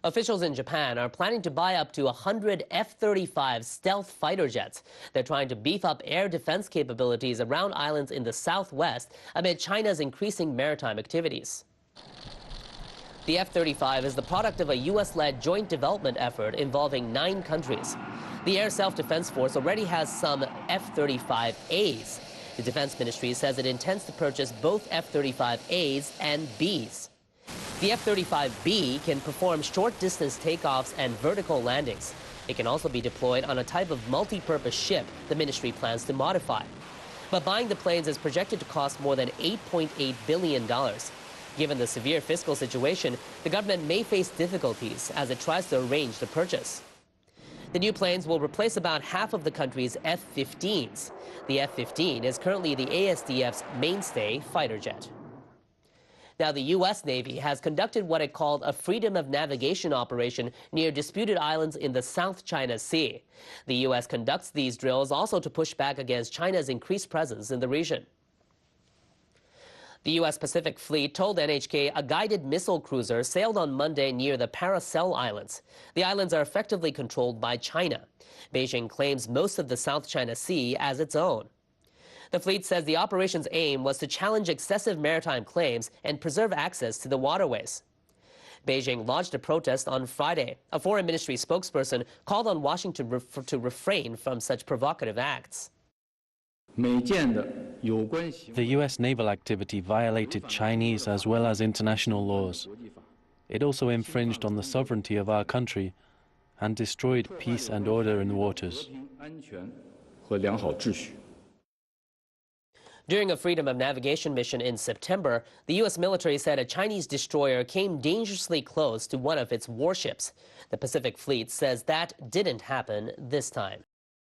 Officials in Japan are planning to buy up to 100 F-35 stealth fighter jets. They're trying to beef up air defense capabilities around islands in the southwest amid China's increasing maritime activities. The F-35 is the product of a U.S.-led joint development effort involving 9 countries. The Air Self-Defense Force already has some F-35As. The Defense Ministry says it intends to purchase both F-35As and Bs. The F-35B can perform short-distance takeoffs and vertical landings. It can also be deployed on a type of multi-purpose ship the ministry plans to modify. But buying the planes is projected to cost more than $8.8 billion. Given the severe fiscal situation, the government may face difficulties as it tries to arrange the purchase. The new planes will replace about half of the country's F-15s. The F-15 is currently the ASDF's mainstay fighter jet. Now, the U.S. Navy has conducted what it called a freedom of navigation operation near disputed islands in the South China Sea. The U.S. conducts these drills also to push back against China's increased presence in the region. The U.S. Pacific Fleet told NHK a guided missile cruiser sailed on Monday near the Paracel Islands. The islands are effectively controlled by China. Beijing claims most of the South China Sea as its own. The fleet says the operation's aim was to challenge excessive maritime claims and preserve access to the waterways. Beijing launched a protest on Friday. A foreign ministry spokesperson called on Washington to refrain from such provocative acts. The U.S. naval activity violated Chinese as well as international laws. It also infringed on the sovereignty of our country and destroyed peace and order in the waters. During a freedom of navigation mission in September, the U.S. military said a Chinese destroyer came dangerously close to one of its warships. The Pacific Fleet says that didn't happen this time.